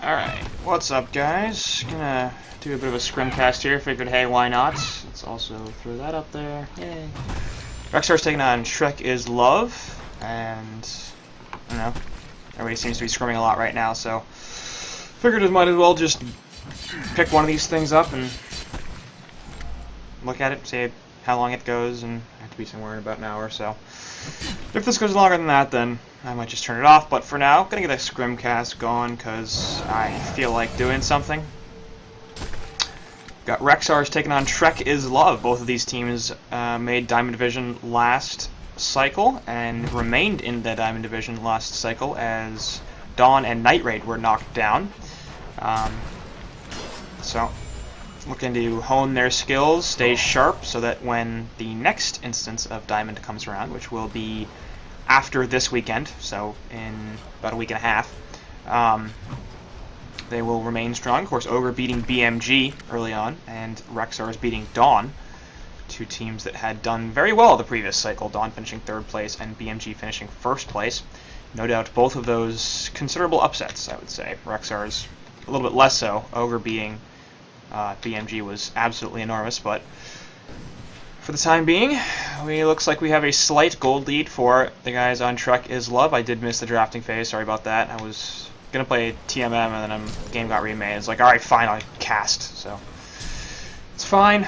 Alright, what's up guys? Gonna do a bit of a Scrimcast here, figured hey, why not? Let's also throw that up there, yay. REXXARS taking on Shrek is Love, and I don't know, everybody seems to be scrimming a lot right now, so figured it might as well just pick one of these things up and look at it, see how long it goes, and I have to be somewhere in about an hour or so. If this goes longer than that, then I might just turn it off, but for now, I'm gonna get a Scrimcast going, because I feel like doing something. Got REXXARS taking on Shrek is Love. Both of these teams made Diamond Division last cycle, and remained in the Diamond Division last cycle, as Dawn and Night Raid were knocked down. So, looking to hone their skills, stay sharp, so that when the next instance of Diamond comes around, which will be after this weekend, so in about a week and a half, they will remain strong. Of course, Ogr beating BMG early on, and REXXARS beating Dawn, two teams that had done very well the previous cycle, Dawn finishing 3rd place and BMG finishing 1st place. No doubt both of those considerable upsets, I would say. REXXARS a little bit less so. Ogr beating BMG was absolutely enormous, but for the time being, looks like we have a slight gold lead for the guys on Shrek is Love. I did miss the drafting phase, sorry about that. I was gonna play TMM and then the game got remade. It's like, alright, fine, I'll cast, so it's fine.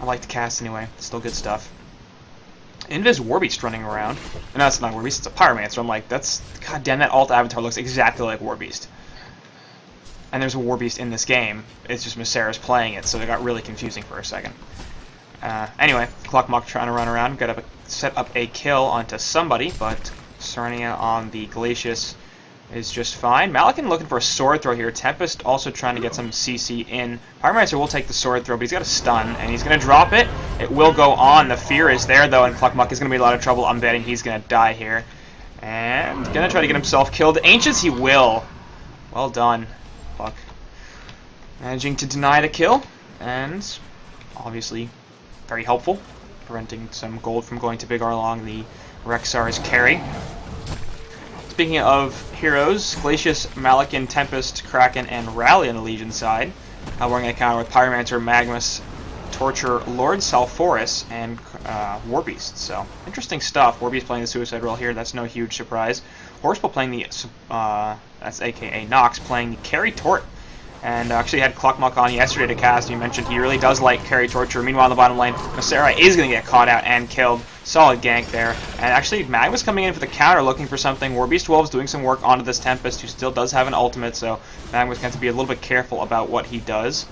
I like to cast anyway, it's still good stuff. Invis Warbeast running around. No, it's not Warbeast, it's a Pyromancer. I'm like, that's, god damn, that alt avatar looks exactly like Warbeast. And there's a Warbeast in this game, it's just Misera's playing it, so it got really confusing for a second. Anyway, Cluckmuck trying to run around, set up a kill onto somebody, but Sarnia on the Glacius is just fine. Malakin looking for a sword throw here. Tempest also trying to get some CC in. Pyromancer will take the sword throw, but he's got a stun, and he's going to drop it. It will go on. The fear is there, though, and Cluckmuck is going to be in a lot of trouble. I'm betting he's going to die here. And going to try to get himself killed. Ancients he will. Well done, Cluck. Managing to deny the kill, and obviously very helpful, preventing some gold from going to Big R along the REXXARS carry. Speaking of heroes, Glacius, Malakin, Tempest, Kraken, and Rally on the Legion side. We're going to counter with Pyromancer, Magmus, Torture, Lord Salforis, and Warbeast. So, interesting stuff. Warbeast playing the Suicide role here, that's no huge surprise. Horseball playing the, that's aka Nox, playing the Carry Tort. And actually had Cluckmuck on yesterday to cast. He mentioned he really does like Carry Torture. Meanwhile, in the bottom lane, Misera is going to get caught out and killed. Solid gank there. And actually, Magma's coming in for the counter, looking for something. Warbeast Wolves doing some work onto this Tempest, who still does have an ultimate, so Magma's going to be a little bit careful about what he does.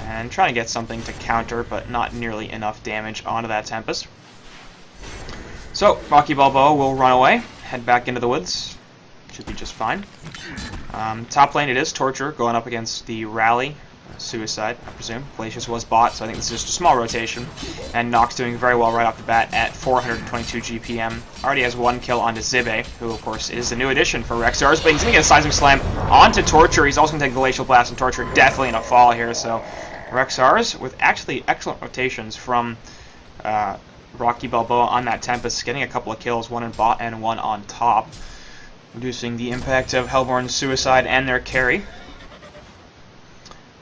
And trying to get something to counter, but not nearly enough damage onto that Tempest. So, Rocky Balboa will run away, head back into the woods. Should be just fine. Top lane it is Torture going up against the Rally, Suicide, I presume. Glacius was bot, so I think this is just a small rotation. And Nox doing very well right off the bat at 422 GPM. Already has 1 kill onto Zibe, who of course is the new addition for REXXARS, but he's going to get a Seismic Slam onto Torture. He's also going to take Glacial Blast, and Torture definitely in a fall here, so REXXARS with actually excellent rotations from Rocky Balboa on that Tempest, getting a couple of kills, 1 in bot and 1 on top, reducing the impact of Hellborn's Suicide and their carry.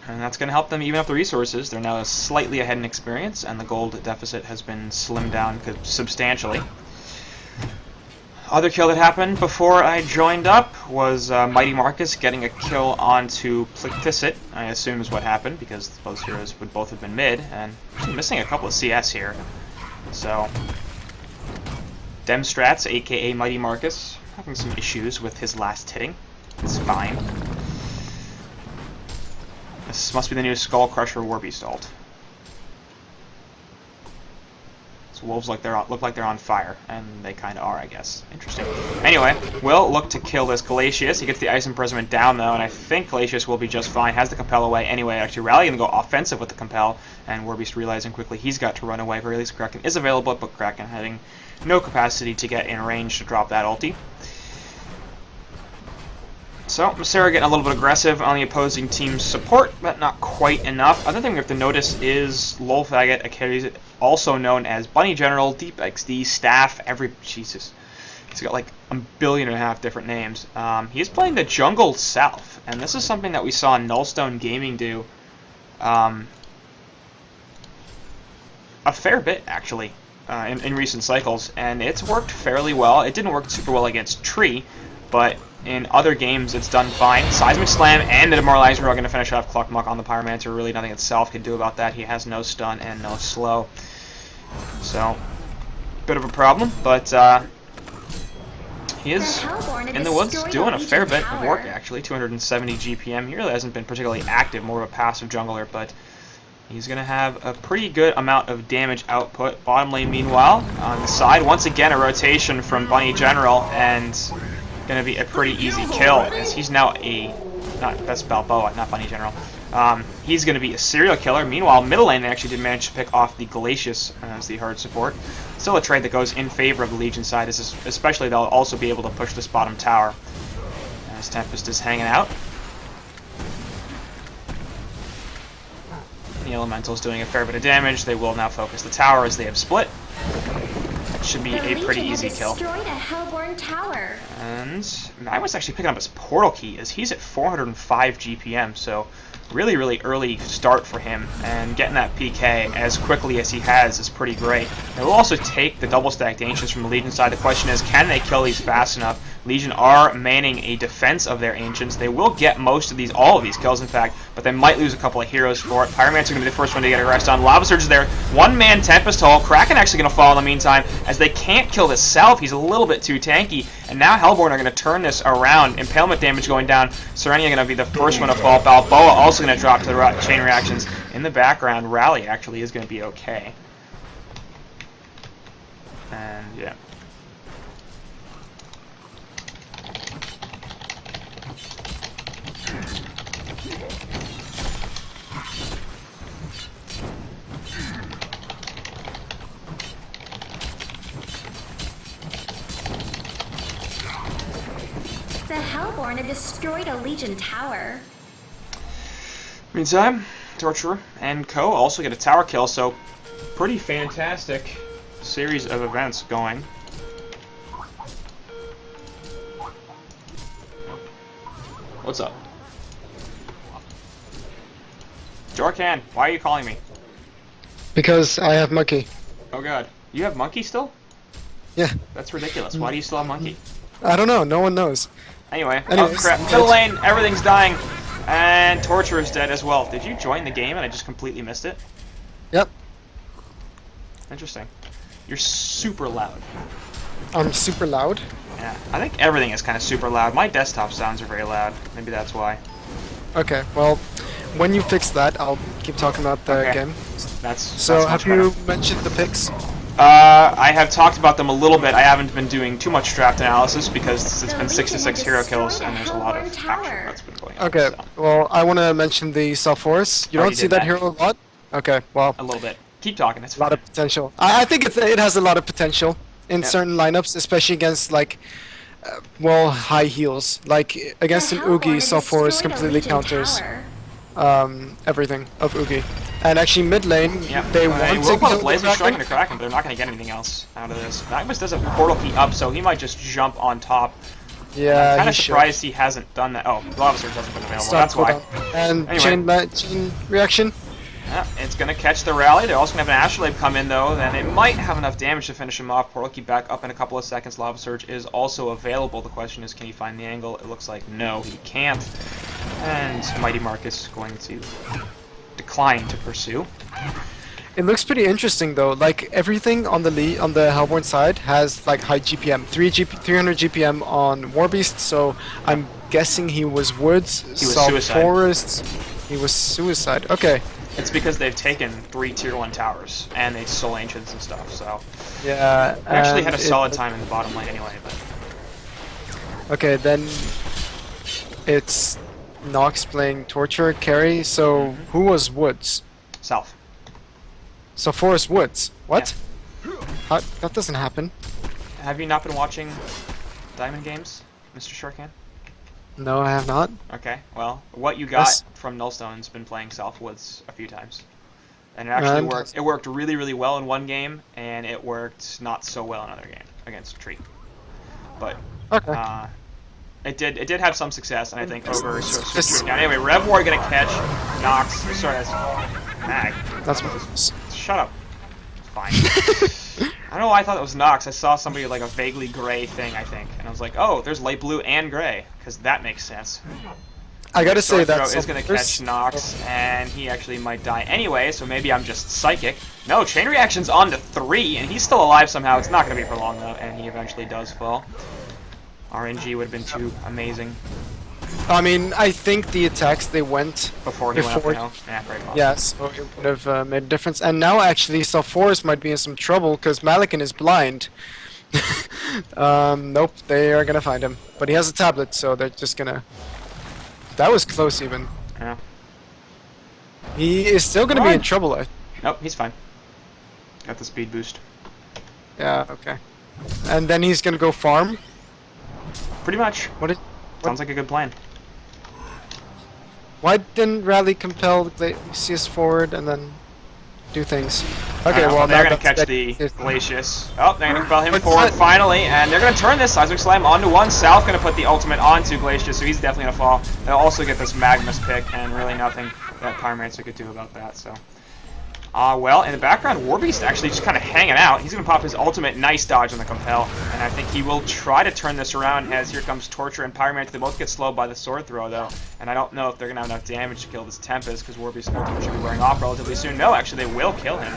And that's going to help them even up the resources. They're now slightly ahead in experience, and the gold deficit has been slimmed down substantially. Other kill that happened before I joined up was Mighty Marcus getting a kill onto Plicticit, I assume is what happened, because those heroes would both have been mid, and missing a couple of CS here. So, Demstrats, aka Mighty Marcus, having some issues with his last hitting. It's fine. This must be the new Skull Crusher Warbeast ult. So wolves look like they're on fire, and they kind of are, I guess. Interesting. Anyway, we'll look to kill this Glacius. He gets the Ice Imprisonment down, though, and I think Glacius will be just fine. Has the Compel away anyway. Actually, Rally going to go offensive with the Compel, and Warbeast realizing quickly he's got to run away. Very least Kraken is available, but Kraken having no capacity to get in range to drop that ulti. So, Misera getting a little bit aggressive on the opposing team's support, but not quite enough. Other thing we have to notice is Lolfaggot, also known as Bunny General, Deep XD, Staff, Jesus. He's got like 1.5 billion different names. He's playing the jungle South, and this is something that we saw Nullstone Gaming do a fair bit, actually, in recent cycles, and it's worked fairly well. It didn't work super well against Tree, but in other games it's done fine. Seismic Slam and the Demoralizer are going to finish off Cluckmuck on the Pyromancer. Really nothing that South can do about that. He has no stun and no slow. So, bit of a problem, but he is in the woods doing a fair bit of work, actually. 270 GPM. He really hasn't been particularly active, more of a passive jungler, but he's going to have a pretty good amount of damage output. Bottom lane, meanwhile, on the side, once again a rotation from Bunny General, and going to be a pretty easy kill, as he's now that's Balboa, not Bunny General. He's going to be a serial killer. Meanwhile, middle lane, they actually did manage to pick off the Glacius as the hard support. Still a trade that goes in favor of the Legion side, especially they'll also be able to push this bottom tower as Tempest is hanging out. The Elemental's doing a fair bit of damage. They will now focus the tower as they have split. That should be a pretty easy kill. And I was actually picking up his portal key as he's at 405 GPM, so really, really early start for him, and getting that PK as quickly as he has is pretty great. They will also take the double stacked Ancients from the Legion side. The question is, can they kill these fast enough? Legion are manning a defense of their Ancients. They will get all of these kills, in fact, but they might lose a couple of heroes for it. Pyromancer going to be the first one to get a rest on. Lava Surge is there. One-man Tempest Hole. Kraken actually going to fall in the meantime, as they can't kill the South. He's a little bit too tanky, and now Hellborn are going to turn this around. Impalement damage going down. Serenia going to be the first one to fall. Balboa also going to drop to the chain reactions. In the background, Rally actually is going to be okay. And, yeah. The Hellborn have destroyed a Legion tower. Meantime, Torturer and Co. also get a tower kill, so pretty fantastic series of events going. What's up? Jorkan, why are you calling me? Because I have Monkey. Oh god. You have Monkey still? Yeah. That's ridiculous. Why do you still have Monkey? I don't know. No one knows. Anyway, Anyways, oh crap. Middle lane, everything's dying. And Torturer's dead as well. Did you join the game and I just completely missed it? Yep. Interesting. You're super loud. I'm super loud. Yeah, I think everything is kind of super loud. My desktop sounds are very loud. Maybe that's why. Okay, well, when you fix that, I'll keep talking about the game. So, have you mentioned the picks? I have talked about them a little bit. I haven't been doing too much draft analysis because it's been 6-6 hero kills and there's a lot of action that's been going on. Okay, so. well, I want to mention the Self-Force. You don't see that hero a lot? Okay, well. A little bit. Keep talking, it's fine. A lot of potential. I think it has a lot of potential in certain lineups, especially against, like, well, high heals. Like, against an Oogie, Self-Force completely counters everything of Oogie. And actually, mid lane, they want to put a Blazing Strike into Kraken, but they're not going to get anything else out of this. Magnus does have a portal key up, so he might just jump on top. Yeah, I'm kind of surprised he hasn't done that. Oh, Lava Surge hasn't been available, that's why. And anyway. chain reaction? Yeah, it's going to catch the rally. They're also going to have an Astrolabe come in, though. Then they might have enough damage to finish him off. Portal key back up in a couple of seconds. Lava Surge is also available. The question is, can he find the angle? It looks like no, he can't. And Mighty Marcus going to decline to pursue. It looks pretty interesting, though. Like, everything on the Hellborn side has, like, high GPM. 300 GPM on Warbeast, so I'm guessing he was Woods. He was Suicide. Forests. He was Suicide. Okay. It's because they've taken 3 tier 1 towers, and they stole Ancients and stuff, so... Yeah, they actually had a solid time in the bottom lane anyway, but... Okay, then... It's... Nox playing Torture carry, so who was Woods? South. So Forest Woods. What? Yeah. That doesn't happen. Have you not been watching Diamond Games, Mr. Shortcan? No, I have not. Okay, well, what you got from Nullstone's been playing South Woods a few times. And it actually worked. It worked really, really well in one game, and it worked not so well in another game against Tree. but Okay. it did have some success, and I think Ogre is sort of switching down. Anyway, Rev War gonna catch Nox. Sorry, that's Mag. That's what. Shut up. It's fine. I don't know why I thought it was Nox. I saw somebody with like a vaguely gray thing, I think, and I was like, oh, there's light blue and gray, because that makes sense. I gotta say that Throw is gonna catch Nox, and he actually might die anyway. So maybe I'm just psychic. No, chain reaction's on to 3, and he's still alive somehow. It's not gonna be for long though, and he eventually does fall. RNG would have been too amazing. I mean, I think the attacks they went Before he went up the hill. Yeah, very possible. Yeah, so it would have made a difference. And now actually, Sulfuris might be in some trouble because Malikan is blind. Nope, they are gonna find him. But he has a tablet, so they're just gonna. That was close, even. Yeah. He is still gonna be in trouble. Nope, he's fine. Got the speed boost. Yeah. Okay. And then he's gonna go farm. Pretty much. Sounds like a good plan. Why didn't Rally compel Glacius forward and then do things? Okay, well they're now gonna catch that's the Glacius. Oh, they're gonna compel him forward finally, and they're gonna turn this Seismic Slam onto one. South gonna put the ultimate onto Glacius, so he's definitely gonna fall. They'll also get this Magmus pick, and really nothing that Pyromancer could do about that. So, well, in the background, Warbeast actually just kind of hanging out. He's gonna pop his ultimate nice dodge on the compel, and I think he will try to turn this around. As here comes Torture and Pyromancer. They both get slowed by the sword throw though, and I don't know if they're gonna have enough damage to kill this Tempest because Warbeast's ultimate should be wearing off relatively soon. No, actually, they will kill him.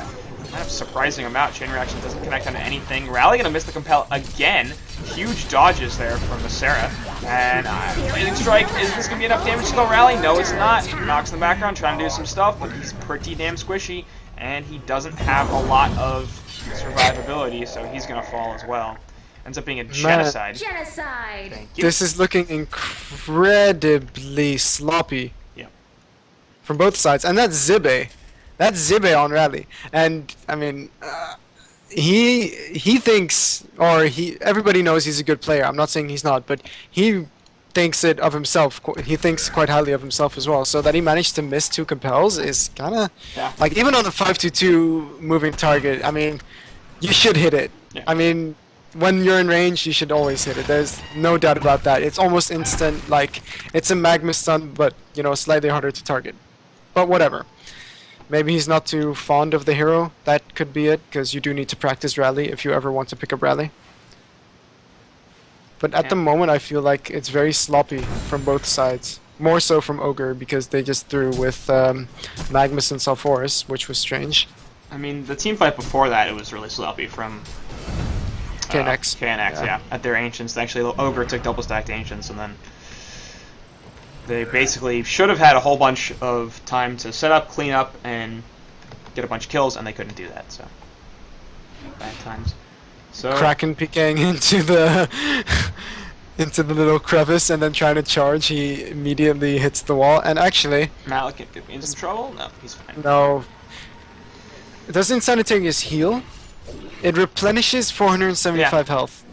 Kind of surprising amount. Chain reaction doesn't connect onto anything. Rally gonna miss the compel again. Huge dodges there from the Sarah. And Blazing Strike, is this gonna be enough damage to kill Rally? No, it's not. Nox in the background trying to do some stuff, but he's pretty damn squishy, and he doesn't have a lot of survivability, so he's gonna fall as well. Ends up being a genocide. Genocide! Thank you. This is looking incredibly sloppy. Yep. From both sides, and that's Zibe. That's Zibe on Rally, and I mean, he thinks, or everybody knows he's a good player. I'm not saying he's not, but he thinks it of himself. He thinks quite highly of himself as well. So that he managed to miss 2 compels is kind of like, even on a 5-2-2 moving target. I mean, you should hit it. Yeah. I mean, when you're in range, you should always hit it. There's no doubt about that. It's almost instant. Like, it's a Magmus stun, but you know, slightly harder to target. But whatever. Maybe he's not too fond of the hero. That could be it, because you do need to practice Rally if you ever want to pick up Rally. But at the moment, I feel like it's very sloppy from both sides. More so from Ogre, because they just threw with Magmus and Sulfuris, which was strange. I mean, the team fight before that, it was really sloppy from KNX. KNX, yeah. At their Ancients. Actually, Ogre took double stacked Ancients, and then they basically should have had a whole bunch of time to set up, clean up, and get a bunch of kills, and they couldn't do that, so bad times. So Kraken PKing into the into the little crevice and then trying to charge, he immediately hits the wall. And actually, Malik could be in some trouble? No, he's fine. No. Does Insanitarius heal? It replenishes 475 health.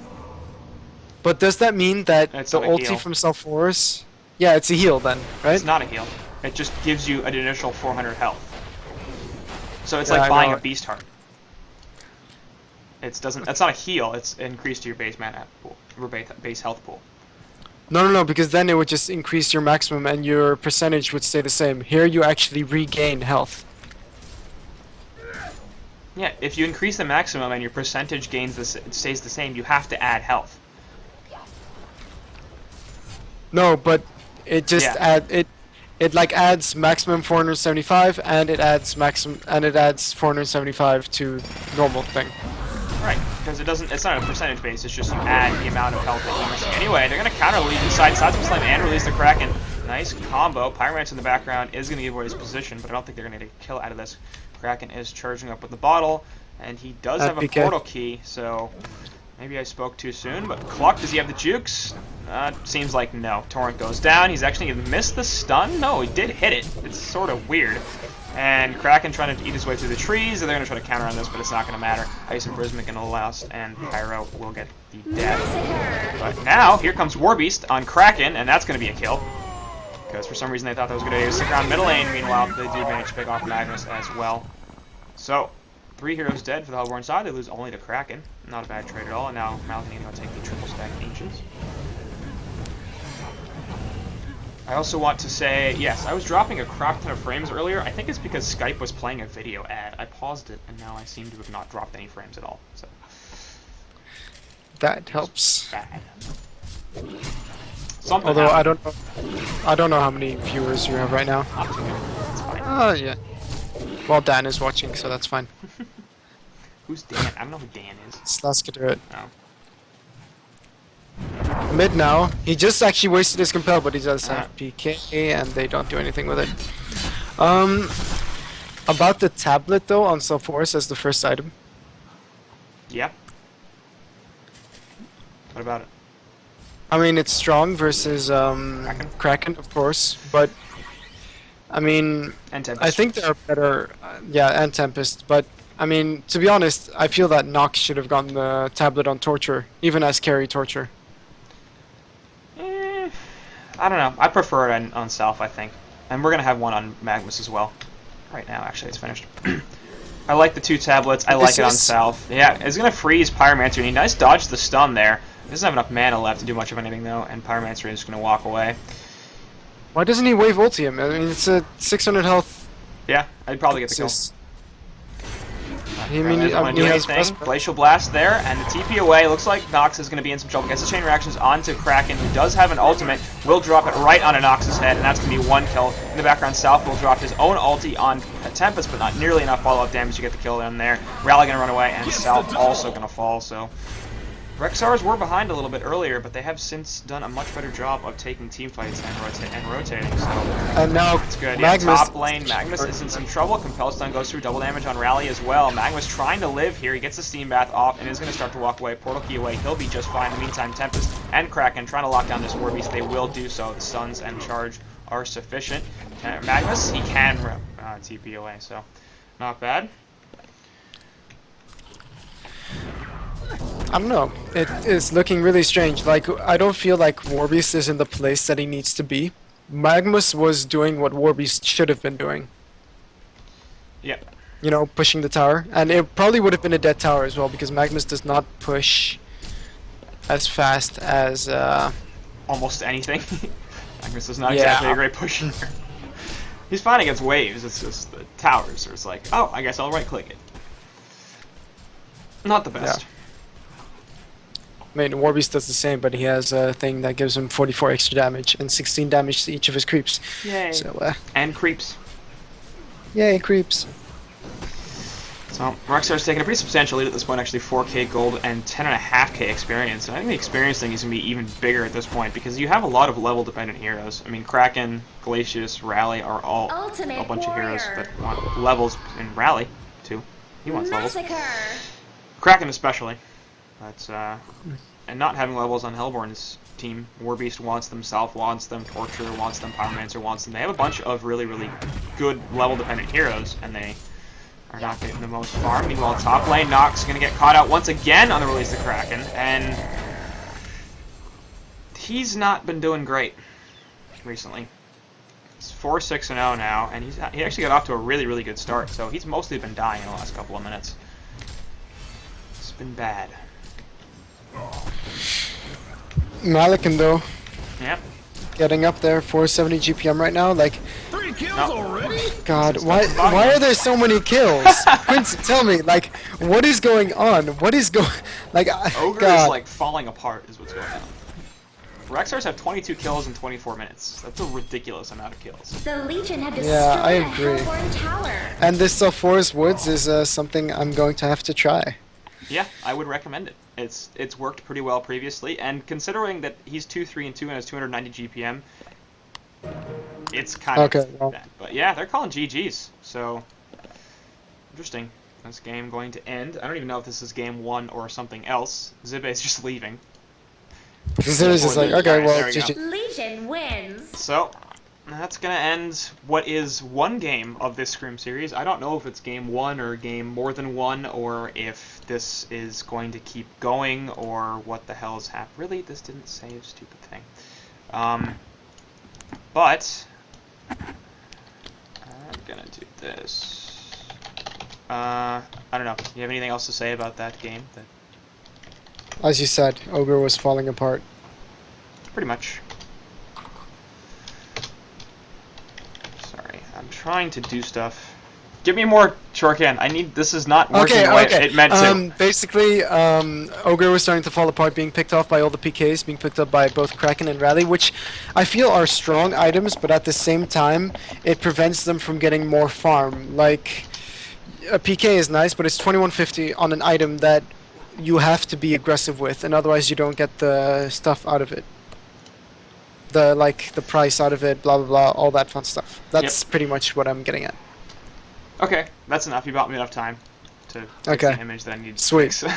But does that mean that It's the not a ulti heal. from Sulfuris... Yeah, it's a heal then, right? It's not a heal. It just gives you an initial 400 health. So it's Yeah, like I buying know. a beast heart. It's doesn't. That's not a heal. It's increased to your base mana pool, your base health pool. No, because then it would just increase your maximum and your percentage would stay the same. Here you actually regain health. Yeah, if you increase the maximum and your percentage stays the same, you have to add health. No, but it just it like adds maximum 475 and it adds 475 to normal thing. Right, because it's not a percentage base, it's just you add the amount of health that you're missing. Anyway, they're going to counter Legion side, Seismic Slam and release the Kraken. Nice combo. Pyromancer in the background is going to give away his position, but I don't think they're going to get a kill out of this. Kraken is charging up with the bottle, and he does have a PK. portal key, so maybe I spoke too soon, but Cluck, does he have the jukes? Seems like no. Torrent goes down. He's actually going to miss the stun? No, he did hit it. It's sort of weird. And Kraken trying to eat his way through the trees, and they're going to try to counter on this, but it's not going to matter. Ice and Prismic going to last, and Pyro will get the death. But now, here comes Warbeast on Kraken, and that's going to be a kill. Because for some reason they thought that was going to stick around middle lane. Meanwhile, they do manage to pick off Magnus as well. So, 3 heroes dead for the Hellborn side. They lose only to Kraken. Not a bad trade at all. And now Malcolm going to take the triple stack Ancients. I also want to say, yes, I was dropping a crap ton of frames earlier. I think it's because Skype was playing a video ad. I paused it, and now I seem to have not dropped any frames at all. So that helps. bad. Something Although happened. I don't know how many viewers you have right now. Not too many. It's fine. Oh yeah. Well, Dan is watching, so that's fine. Who's Dan? I don't know who Dan is. Slash could do it. Oh. Mid now. He just actually wasted his compel, but he does have PK, and they don't do anything with it. About the tablet though, on Self-Force as the first item. Yeah. What about it? I mean, it's strong versus Kraken, of course, but I mean, And Tempest. I think there are better, yeah, and Tempest, but I mean, to be honest, I feel that Nox should have gotten the tablet on Torture, even as carry Torture. I don't know. I prefer it on Self, I think. And we're going to have one on Magnus as well. Right now, actually, it's finished. I like the 2 tablets. I like it on Self. Yeah, it's going to freeze Pyromancer. And he nice dodged the stun there. He doesn't have enough mana left to do much of anything, though. And Pyromancer is going to walk away. Why doesn't he wave ulti him? I mean, it's a 600 health. Yeah, I'd probably get the kill. I mean, he has Glacial Blast there, and the TP away. Looks like Nox is going to be in some trouble. Gets the chain reactions onto Kraken, who does have an ultimate. Will drop it right onto Nox's head, and that's going to be 1 kill. In the background, South will drop his own ulti on Tempest, but not nearly enough follow-up damage to get the kill down there. Rally going to run away, and South also going to fall, so... REXXARS were behind a little bit earlier, but they have since done a much better job of taking team fights and rotating, so and now it's good. Magnus, yeah, top lane, Magnus is in some trouble. Compel Stun goes through double damage on Rally as well. Magnus trying to live here. He gets the Steam Bath off and is going to start to walk away. Portal Key away. He'll be just fine. In the meantime, Tempest and Kraken trying to lock down this War Beast. They will do so. The stuns and charge are sufficient. Magnus, he can TP away, so not bad. I don't know. It is looking really strange. Like, I don't feel like Warbeast is in the place that he needs to be. Magnus was doing what Warbeast should have been doing. Yep. You know, pushing the tower. And it probably would have been a dead tower as well, because Magnus does not push as fast as... almost anything. Magnus is not exactly a great pusher. He's fine against waves, it's just the towers. It's like, oh, I guess I'll right-click it. Not the best. Yeah. I mean, Warbeast does the same, but he has a thing that gives him 44 extra damage and 16 damage to each of his creeps. Yay. So, and creeps. Yay, creeps. So, REXXAR's taking a pretty substantial lead at this point, actually 4k gold and 10.5k experience. And I think the experience thing is going to be even bigger at this point, because you have a lot of level-dependent heroes. I mean, Kraken, Glacius, Rally are all Ultimate a bunch warrior. of heroes that want levels, and Rally, too. He wants levels. Massacre. Kraken especially. But, and not having levels on Hellborn's team. Warbeast wants them, South wants them, Torture wants them, Pyromancer wants them. They have a bunch of really, really good level-dependent heroes, and they are not getting the most farm. Meanwhile, top lane, Nox is going to get caught out once again on the release of Kraken, and he's not been doing great recently. It's 4-6-0 now, and he actually got off to a really, really good start, so he's mostly been dying in the last couple of minutes. It's been bad. Malikan, though, Yep. getting up there, 470 GPM right now. Like, 3 kills already? God, why are there so many kills? Quincy, tell me, like, what is going on? What is going... Like, Ogr God. is, like, falling apart is what's going on. REXXARS have 22 kills in 24 minutes. That's a ridiculous amount of kills. The Legion have destroyed Yeah, I a agree. Hellborn tower. And this Forest Woods is something I'm going to have to try. Yeah, I would recommend it. It's worked pretty well previously, and considering that he's 2-3-2 and has 290 GPM, it's kind of bad. But yeah, they're calling GGs, so interesting. This game going to end. I don't even know if this is game 1 or something else. Zibe's just leaving. Zibe's just like, okay, well, GG. Legion wins. So, that's going to end what is one game of this Scrim series. I don't know if it's game 1 or game more than 1, or if this is going to keep going, or what the hell is happening. Really, this didn't say a stupid thing. But, I'm going to do this. I don't know. You have anything else to say about that game? As you said, Ogre was falling apart. Pretty much. Sorry, I'm trying to do stuff. Give me more shorthand. I need. This is not working the way it meant to. Basically, Ogre was starting to fall apart, being picked off by all the PKs, being picked up by both Kraken and Rally, which I feel are strong items, but at the same time, it prevents them from getting more farm. Like, a PK is nice, but it's 2150 on an item that you have to be aggressive with, and otherwise you don't get the stuff out of it. The price out of it, blah blah blah, all that fun stuff. That's pretty much what I'm getting at. Okay, that's enough. You bought me enough time to fix the image that I need to Sweet. fix.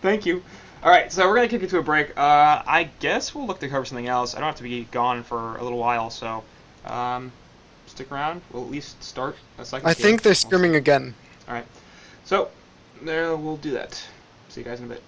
Thank you. Alright, so we're going to kick it to a break. I guess we'll look to cover something else. I don't have to be gone for a little while, so stick around. We'll at least start a second. I think they're scrimming again. Alright, so we'll do that. See you guys in a bit.